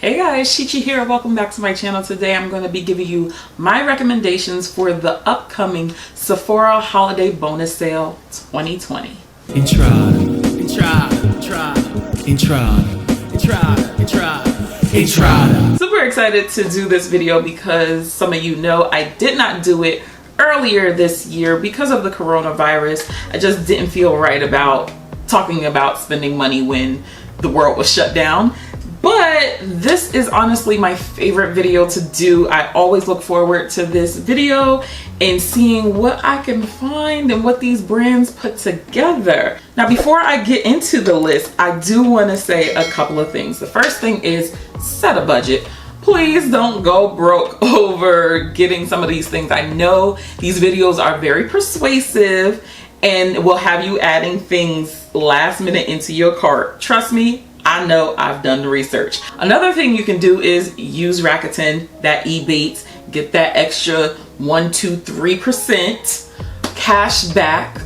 Hey guys, Chit here. Welcome back to my channel. Today I'm going to be giving you my recommendations for the upcoming Sephora Holiday Bonus Sale 2020. Super excited to do this video because some of you know I did not do it earlier this year because of the coronavirus. I just didn't feel right about talking about spending money when the world was shut down. But this is honestly my favorite video to do. I always look forward to this video and seeing what I can find and what these brands put together. Now, before I get into the list, I do want to say a couple of things. The first thing is set a budget. Please don't go broke over getting some of these things. I know these videos are very persuasive and will have you adding things last minute into your cart. Trust me, I know, I've done the research. Another thing you can do is use Rakuten, that eBates, get that extra 1, 2, 3% cash back.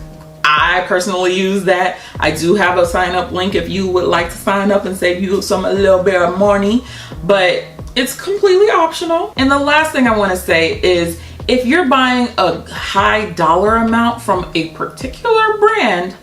I personally use that. I do have a sign up link if you would like to sign up and save you a little bit of money, but it's completely optional. And the last thing I want to say is if you're buying a high dollar amount from a particular brand,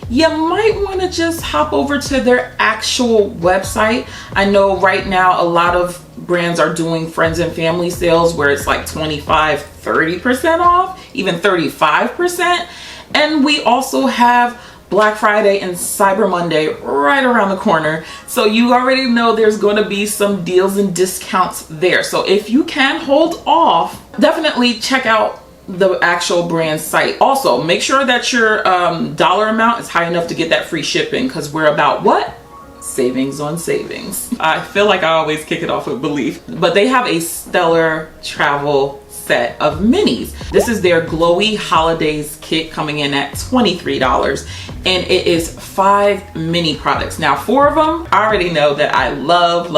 you might want to just hop over to their actual website. I know right now a lot of brands are doing friends and family sales where it's like 25-30% off, even 35%. And we also have Black Friday and Cyber Monday right around the corner. So you already know there's going to be some deals and discounts there. So if you can hold off, definitely check out the actual brand site. Also, make sure that your dollar amount is high enough to get that free shipping, because we're about what? Savings on savings. I feel like I always kick it off with belief, but they have a stellar travel set of minis. This is their glowy holidays kit coming in at $23, and it is 5 mini products. Now 4 of them I already know that I love,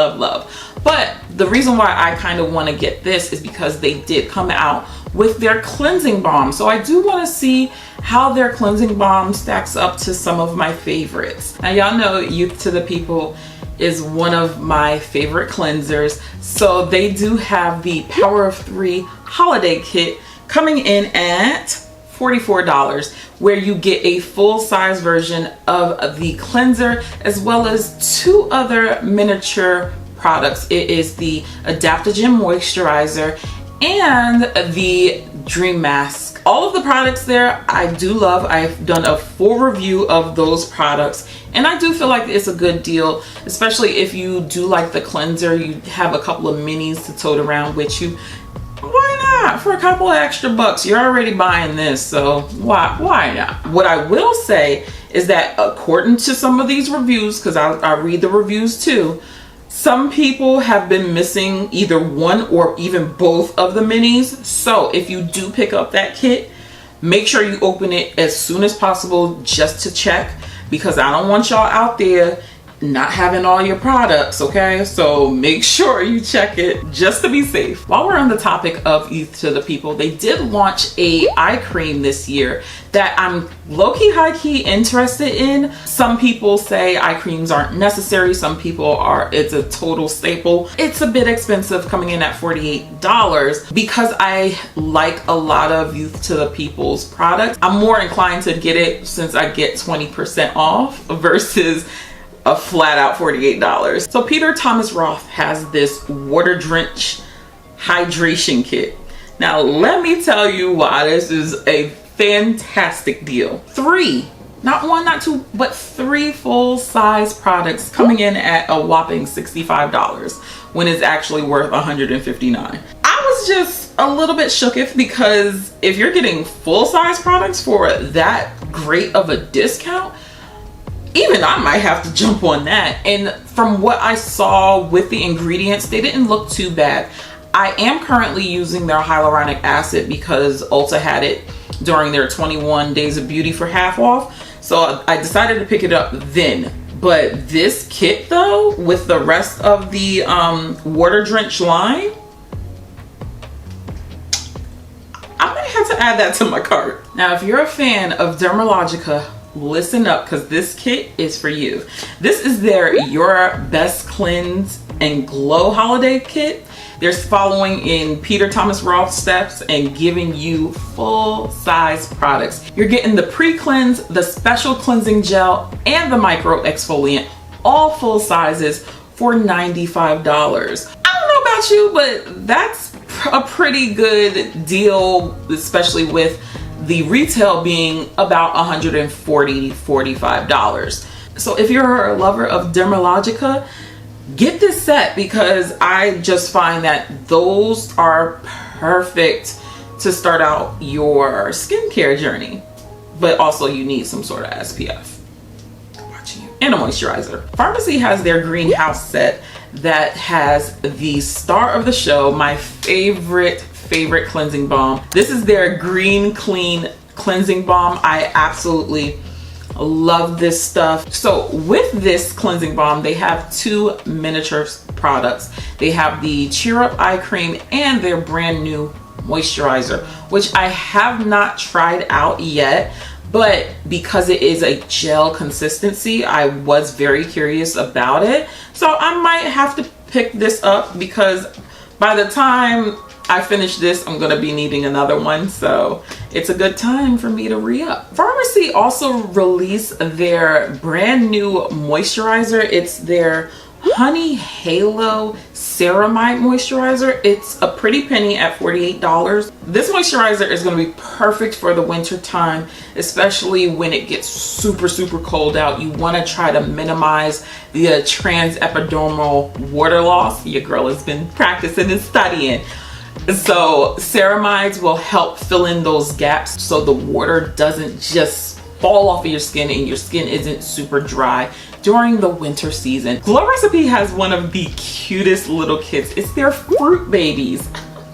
but the reason why I kind of want to get this is because they did come out with their cleansing balm. So I do want to see how their cleansing balm stacks up to some of my favorites. Now y'all know Youth to the People is one of my favorite cleansers. So they do have the Power of 3 holiday kit coming in at $44, where you get a full-size version of the cleanser as well as 2 other miniature products. It is the Adaptogen Moisturizer and the Dream Mask. All of the products there I do love. I've done a full review of those products and I do feel like it's a good deal, especially if you do like the cleanser. You have a couple of minis to tote around with you. Why not? For a couple of extra bucks, you're already buying this, so why not? What I will say is that according to some of these reviews, because I read the reviews too, some people have been missing either one or even both of the minis. So if you do pick up that kit, make sure you open it as soon as possible just to check, because I don't want y'all out there not having all your products, okay? So make sure you check it just to be safe. While we're on the topic of Youth to the People, they did launch a eye cream this year that I'm low-key, high-key interested in. Some people say eye creams aren't necessary. Some people are, it's a total staple. It's a bit expensive, coming in at $48. Because I like a lot of Youth to the People's products, I'm more inclined to get it since I get 20% off versus a flat out $48. So Peter Thomas Roth has this water drench hydration kit. Now let me tell you why this is a fantastic deal. 3, not 1, not 2, but 3 full-size products coming in at a whopping $65 when it's actually worth $159. I was just a little bit shooketh, because if you're getting full-size products for that great of a discount, even I might have to jump on that. And from what I saw with the ingredients, they didn't look too bad. I am currently using their hyaluronic acid because Ulta had it during their 21 days of beauty for half off. So I decided to pick it up then. But this kit though, with the rest of the water drench line, I might have to add that to my cart. Now, if you're a fan of Dermalogica listen up, because this kit is for you. This is their Your Best Cleanse and Glow holiday kit. They're following in Peter Thomas Roth's steps and giving you full-size products. You're getting the pre-cleanse, the special cleansing gel, and the micro exfoliant, all full sizes for $95. I don't know about you, but that's a pretty good deal, especially with the retail being about $140, $45. So if you're a lover of Dermalogica, get this set, because I just find that those are perfect to start out your skincare journey. But also you need some sort of SPF. Watching you. And a moisturizer. Farmacy has their greenhouse set that has the star of the show, my favorite cleansing balm. This is their Green Clean Cleansing Balm. I absolutely love this stuff. So with this cleansing balm, they have two miniature products. They have the Cheer Up Eye Cream and their brand new moisturizer, which I have not tried out yet, but because it is a gel consistency, I was very curious about it. So I might have to pick this up, because by the time I finish this, I'm gonna be needing another one, so it's a good time for me to re-up. Farmacy also released their brand new moisturizer. It's their Honey Halo Ceramide Moisturizer. It's a pretty penny at $48. This moisturizer is gonna be perfect for the winter time, especially when it gets super cold out. You wanna try to minimize the transepidermal water loss. Your girl has been practicing and studying. So ceramides will help fill in those gaps so the water doesn't just fall off of your skin and your skin isn't super dry during the winter season. Glow Recipe has one of the cutest little kits. It's their fruit babies.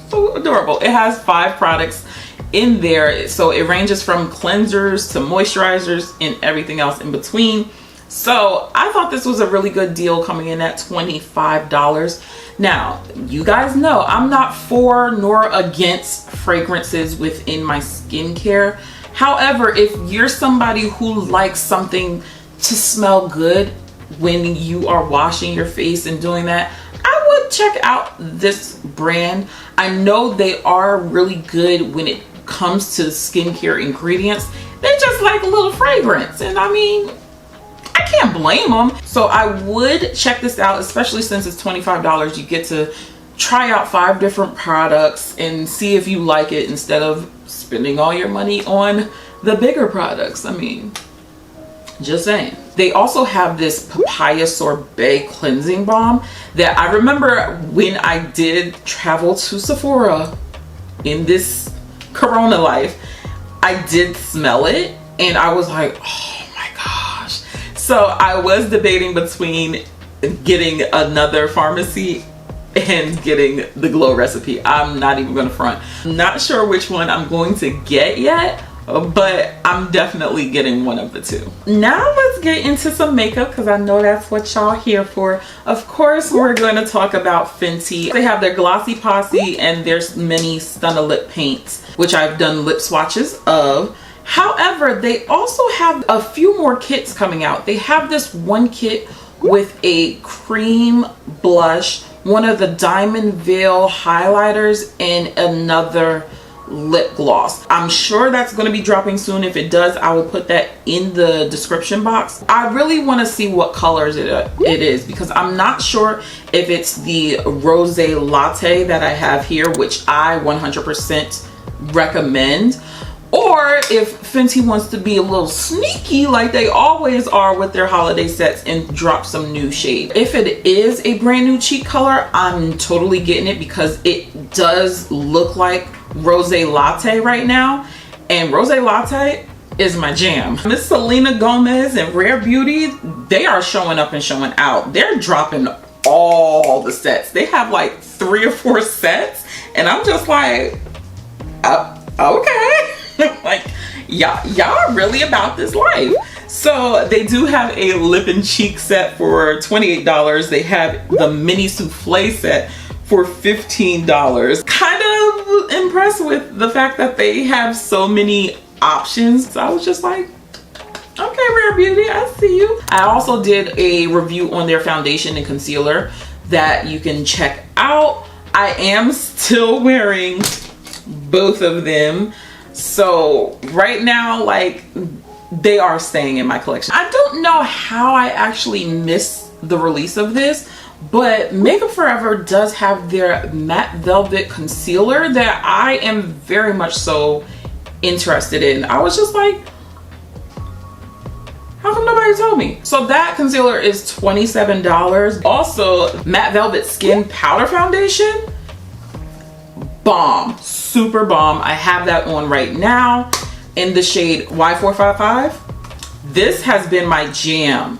So adorable. It has 5 products in there. So it ranges from cleansers to moisturizers and everything else in between. So I thought this was a really good deal, coming in at $25. Now, you guys know I'm not for nor against fragrances within my skincare. However, if you're somebody who likes something to smell good when you are washing your face and doing that, I would check out this brand. I know they are really good when it comes to skincare ingredients. They just like a little fragrance, and I mean, I can't blame them. So I would check this out, especially since it's $25. You get to try out 5 different products and see if you like it, instead of spending all your money on the bigger products. I mean, just saying. They also have this papaya sorbet cleansing balm that I remember when I did travel to Sephora in this Corona life, I did smell it and I was like, oh my gosh. So I was debating between getting another Farmacy and getting the Glow Recipe. I'm not even gonna front. Not sure which one I'm going to get yet, but I'm definitely getting one of the two. Now let's get into some makeup, because I know that's what y'all here for. Of course, we're going to talk about Fenty. They have their Glossy Posse and their mini Stunna Lip Paints, which I've done lip swatches of. However, they also have a few more kits coming out. They have this one kit with a cream blush, one of the Diamond Veil highlighters, and another lip gloss. I'm sure that's going to be dropping soon. If it does, I will put that in the description box. I really want to see what colors it is, because I'm not sure if it's the Rose Latte that I have here, which I 100% recommend, or if Fenty wants to be a little sneaky like they always are with their holiday sets and drop some new shade. If it is a brand new cheek color, I'm totally getting it, because it does look like Rose Latte right now, and Rose Latte is my jam. Miss Selena Gomez and Rare Beauty, they are showing up and showing out. They're dropping all the sets. They have like 3 or 4 sets, and I'm just like, okay. Like, y'all really about this life. So they do have a lip and cheek set for $28. They have the mini souffle set for $15. Kind of impressed with the fact that they have so many options. So I was just like, okay, Rare Beauty, I see you. I also did a review on their foundation and concealer that you can check out. I am still wearing both of them. So right now, like, they are staying in my collection. I don't know how I actually missed the release of this, but Makeup Forever does have their matte velvet concealer that I am very much so interested in. I was just like, how come nobody told me? So that concealer is $27. Also, matte velvet skin powder foundation, bomb, super bomb. I have that on right now in the shade Y455. This has been my jam,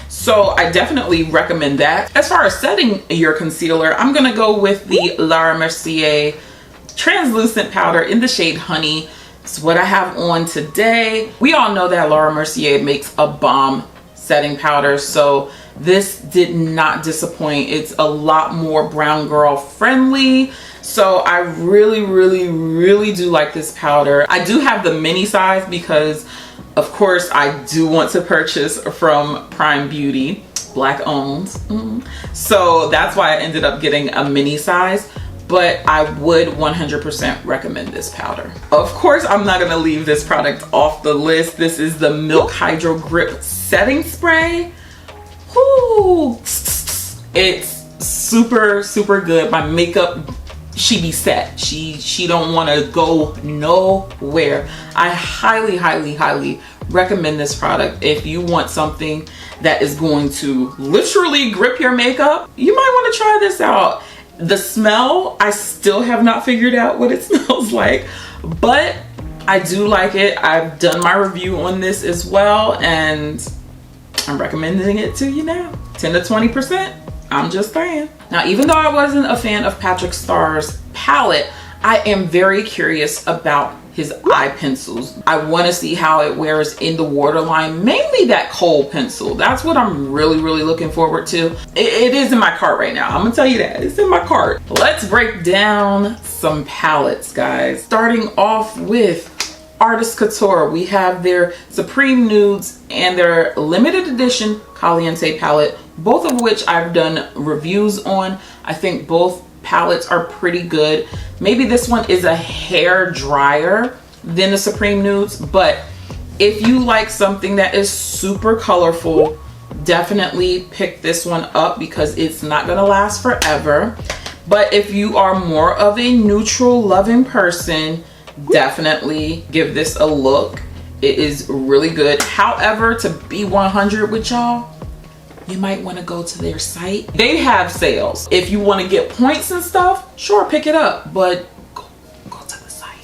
so I definitely recommend that. As far as setting your concealer, I'm gonna go with the Laura Mercier translucent powder in the shade Honey. It's what I have on today. We all know that Laura Mercier makes a bomb setting powder, so this did not disappoint. It's a lot more brown girl friendly. So I really do like this powder. I do have the mini size because of course I do want to purchase from Prime Beauty, black owned. So that's why I ended up getting a mini size, but I would 100% recommend this powder. Of course, I'm not gonna leave this product off the list. This is the Milk Hydro Grip Setting Spray. Whoo! It's super good. My makeup, she be set. She don't want to go nowhere. I highly recommend this product. If you want something that is going to literally grip your makeup, you might want to try this out. The smell, I still have not figured out what it smells like, but I do like it. I've done my review on this as well, and I'm recommending it to you now. 10 to 20%. I'm just saying. Now, even though I wasn't a fan of Patrick Starr's palette, I am very curious about his eye pencils. I want to see how it wears in the waterline, mainly that kohl pencil. That's what I'm really looking forward to. It is in my cart right now. I'm gonna tell you that. It's in my cart. Let's break down some palettes, guys. Starting off with Artist Couture. We have their Supreme Nudes and their limited edition Caliente palette, both of which I've done reviews on. I think both palettes are pretty good. Maybe this one is a hair drier than the Supreme Nudes, but if you like something that is super colorful, definitely pick this one up because it's not gonna last forever. But if you are more of a neutral loving person, definitely give this a look. It is really good. However, to be 100 with y'all, you might want to go to their site. They have sales. If you want to get points and stuff, sure, pick it up, but go to the site.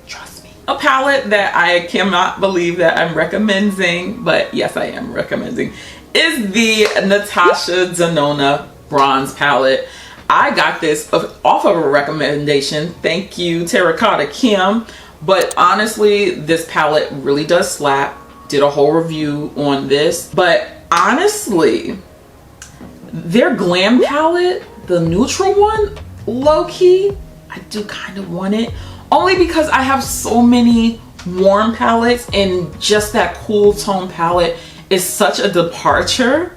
Trust me. A palette that I cannot believe that I'm recommending, but yes, I am recommending, is the Natasha Denona bronze palette. I got this off of a recommendation. Thank you, Terracotta Kim. But honestly, this palette really does slap. Did a whole review on this. But honestly, their glam palette, the neutral one, low-key, I do kind of want it. Only because I have so many warm palettes, and just that cool tone palette is such a departure.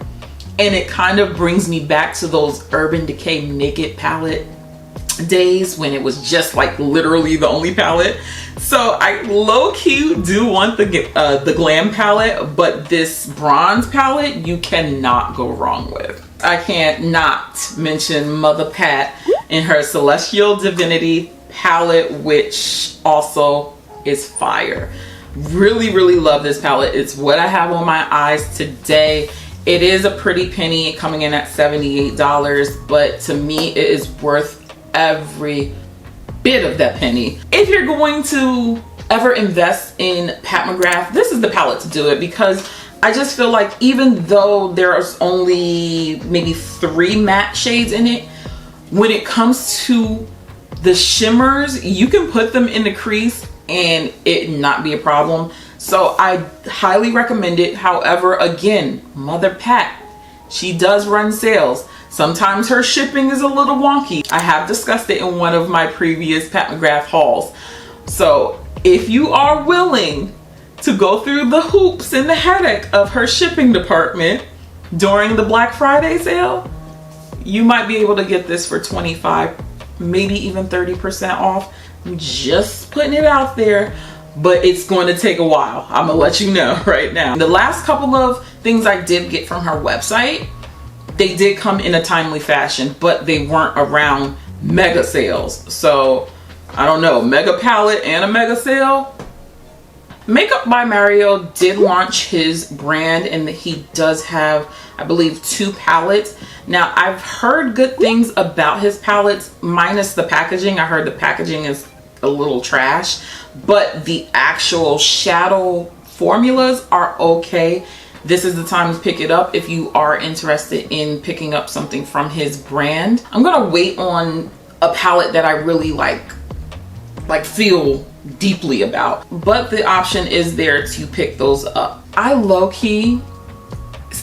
And it kind of brings me back to those Urban Decay Naked palette days when it was just like literally the only palette. So I low-key do want the glam palette, but this bronze palette you cannot go wrong with. I can't not mention Mother Pat in her Celestial Divinity palette, which also is fire. Really love this palette. It's what I have on my eyes today. It is a pretty penny, coming in at $78, but to me it is worth every bit of that penny. If you're going to ever invest in Pat McGrath, this is the palette to do it, because I just feel like even though there's only maybe 3 matte shades in it, when it comes to the shimmers, you can put them in the crease and it not be a problem. So I highly recommend it. However, again, Mother Pat, she does run sales. Sometimes her shipping is a little wonky. I have discussed it in one of my previous Pat McGrath hauls. So if you are willing to go through the hoops and the headache of her shipping department during the Black Friday sale, you might be able to get this for 25, maybe even 30% off. I'm just putting it out there, but it's going to take a while. I'm gonna let you know right now. The last couple of things I did get from her website, they did come in a timely fashion, but they weren't around mega sales. So I don't know, mega palette and a mega sale. Makeup by Mario did launch his brand, and he does have, I believe, 2 palettes. Now, I've heard good things about his palettes, minus the packaging. I heard the packaging is a little trash, but the actual shadow formulas are okay. This is the time to pick it up if you are interested in picking up something from his brand. I'm gonna wait on a palette that I really like feel deeply about, but the option is there to pick those up. I low-key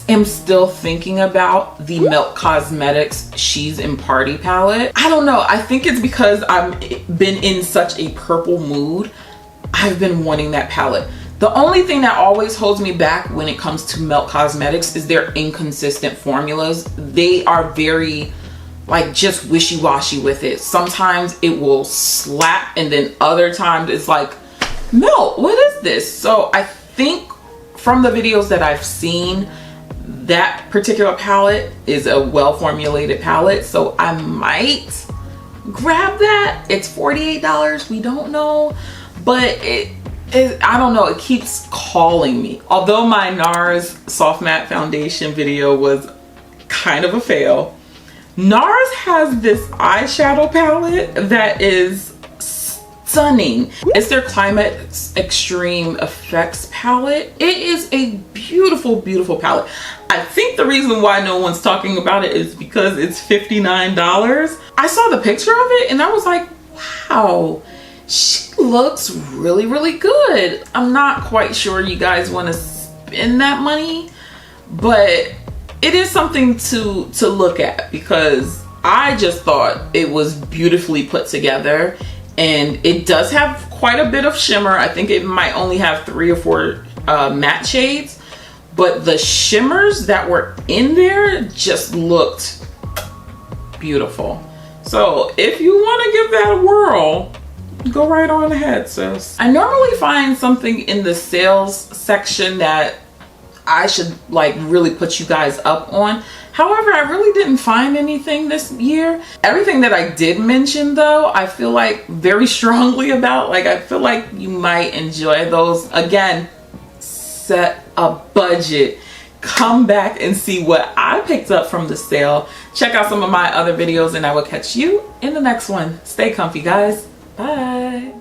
am still thinking about the Melt Cosmetics She's in Party palette. I don't know, I think it's because I've been in such a purple mood. I've been wanting that palette. The only thing that always holds me back when it comes to Melt Cosmetics is their inconsistent formulas. They are very like just wishy-washy with it. Sometimes it will slap, and then other times it's like, Melt, what is this? So I think from the videos that I've seen, that particular palette is a well-formulated palette, so I might grab that. It's $48, we don't know, but I don't know, it keeps calling me. Although my NARS Soft Matte Foundation video was kind of a fail, NARS has this eyeshadow palette that is stunning. It's their Climate Extreme Effects palette. It is a beautiful, beautiful palette. I think the reason why no one's talking about it is because it's $59. I saw the picture of it and I was like, wow, she looks really, really good. I'm not quite sure you guys want to spend that money, but it is something to look at, because I just thought it was beautifully put together, and it does have quite a bit of shimmer. I think it might only have 3 or 4 matte shades, but the shimmers that were in there just looked beautiful. So if you want to give that a whirl, go right on ahead, sis. I normally find something in the sales section that I should like really put you guys up on. However, I really didn't find anything this year. Everything that I did mention though, I feel like very strongly about. Like, I feel like you might enjoy those. Again, set a budget. Come back and see what I picked up from the sale. Check out some of my other videos and I will catch you in the next one. Stay comfy, guys. Bye.